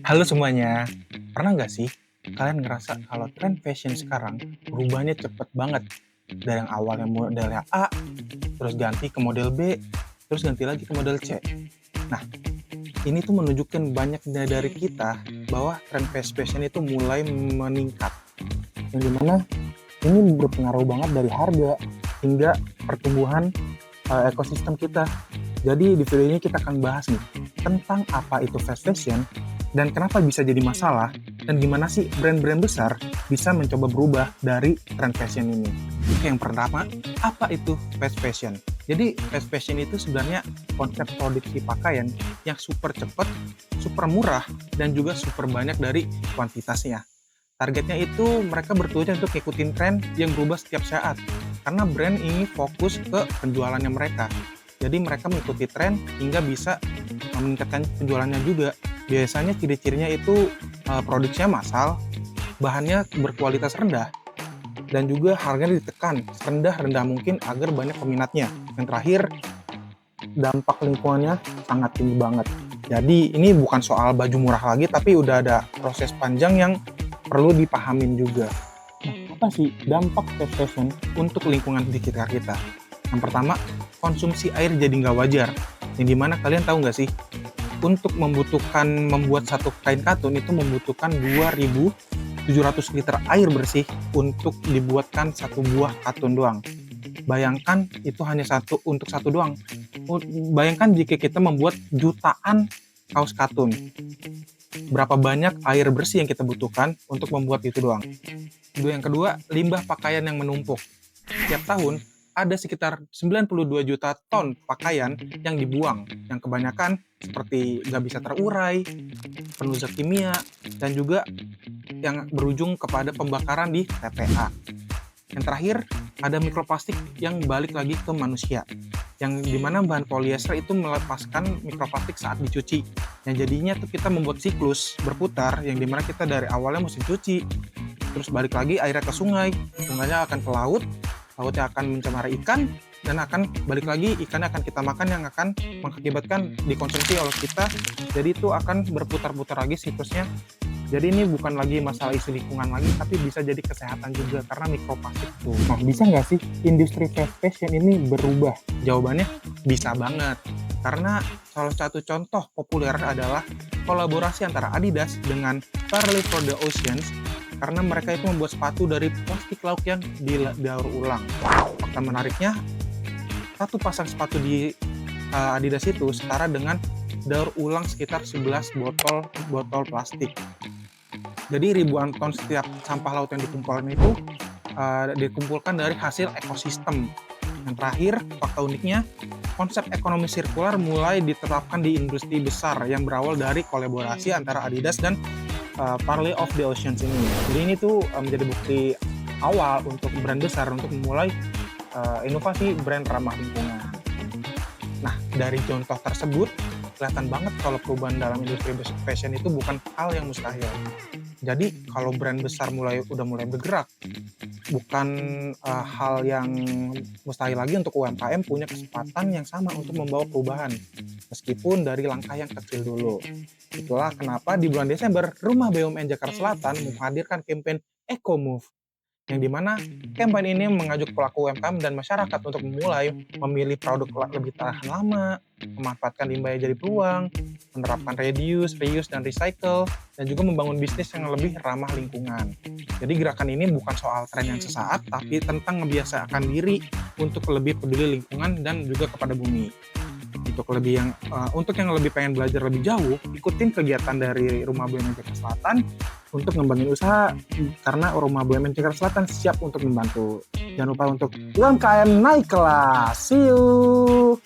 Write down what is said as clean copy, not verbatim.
Halo semuanya, pernah nggak sih kalian ngerasa kalau tren fashion sekarang berubahnya cepet banget? Dari yang awalnya modelnya A, terus ganti ke model B, terus ganti lagi ke model C. Nah, ini tuh menunjukkan banyak dari kita bahwa tren fast fashion itu mulai meningkat. Yang dimana ini berpengaruh banget dari harga hingga pertumbuhan ekosistem kita. Jadi di video ini kita akan bahas nih tentang apa itu fast fashion dan kenapa bisa jadi masalah dan gimana sih brand-brand besar bisa mencoba berubah dari tren fashion ini. Oke, yang pertama, apa itu fast fashion? Jadi fast fashion itu sebenarnya konsep produksi pakaian yang super cepat, super murah, dan juga super banyak dari kuantitasnya. Targetnya itu mereka bertujuan untuk ngikutin tren yang berubah setiap saat. Karena brand ini fokus ke penjualannya mereka. Jadi mereka mengikuti tren hingga bisa meningkatkan penjualannya juga. Biasanya ciri-cirinya itu produksinya massal, bahannya berkualitas rendah, dan juga harganya ditekan serendah-rendah mungkin agar banyak peminatnya. Yang terakhir, dampak lingkungannya sangat tinggi banget. Jadi ini bukan soal baju murah lagi, tapi udah ada proses panjang yang perlu dipahamin juga. Nah, apa sih dampak fast fashion untuk lingkungan di sekitar kita? Yang pertama, konsumsi air jadi nggak wajar. Yang dimana kalian tahu nggak sih, untuk membuat satu kain katun itu membutuhkan 2.700 liter air bersih untuk dibuatkan satu buah katun doang. Bayangkan itu hanya untuk satu doang. Bayangkan jika kita membuat jutaan kaos katun. Berapa banyak air bersih yang kita butuhkan untuk membuat itu doang. Yang kedua, limbah pakaian yang menumpuk. Setiap tahun, ada sekitar 92 juta ton pakaian yang dibuang, yang kebanyakan seperti nggak bisa terurai, penuh zat kimia, dan juga yang berujung kepada pembakaran di TPA. Yang terakhir, ada mikroplastik yang balik lagi ke manusia, yang dimana bahan polyester itu melepaskan mikroplastik saat dicuci. Yang jadinya tuh kita membuat siklus berputar, yang dimana kita dari awalnya mesti cuci, terus balik lagi airnya ke sungai, sungainya akan ke laut, lautnya akan mencemari ikan, dan akan balik lagi ikannya akan kita makan yang akan mengakibatkan dikonsumsi oleh kita. Jadi itu akan berputar-putar lagi siklusnya. Jadi ini bukan lagi masalah isu lingkungan lagi, tapi bisa jadi kesehatan juga karena mikroplastik tuh. Nah, bisa nggak sih industri fast fashion ini berubah? Jawabannya bisa banget. Karena salah satu contoh populer adalah kolaborasi antara Adidas dengan Parley for the Oceans, karena mereka itu membuat sepatu dari plastik laut yang didaur ulang. Fakta menariknya, satu pasang sepatu di Adidas itu setara dengan daur ulang sekitar 11 botol plastik. Jadi ribuan ton setiap sampah laut yang dikumpulkan itu dikumpulkan dari hasil ekosistem. Yang terakhir, fakta uniknya, konsep ekonomi sirkular mulai diterapkan di industri besar yang berawal dari kolaborasi antara Adidas dan Parley of the Oceans ini. Jadi ini tuh menjadi bukti awal untuk brand besar untuk memulai inovasi brand ramah lingkungan. Nah, dari contoh tersebut, kelihatan banget kalau perubahan dalam industri fashion itu bukan hal yang mustahil. Jadi kalau brand besar udah mulai bergerak, bukan hal yang mustahil lagi untuk UMKM punya kesempatan yang sama untuk membawa perubahan, meskipun dari langkah yang kecil dulu. Itulah kenapa di bulan Desember, Rumah BUMN Jakarta Selatan menghadirkan kampanye Eco Move, yang dimana kampanye ini mengajak pelaku UMKM dan masyarakat untuk memulai memilih produk lebih tahan lama, memanfaatkan limbah jadi peluang, menerapkan reduce, reuse, dan recycle, dan juga membangun bisnis yang lebih ramah lingkungan. Jadi gerakan ini bukan soal tren yang sesaat, tapi tentang membiasakan diri untuk lebih peduli lingkungan dan juga kepada bumi. Untuk yang lebih pengen belajar lebih jauh, ikutin kegiatan dari Rumah BUMN Jakarta Selatan untuk ngembangin usaha, karena Rumah BUMN Jakarta Selatan siap untuk membantu. Jangan lupa untuk UMKM naik kelas. See you.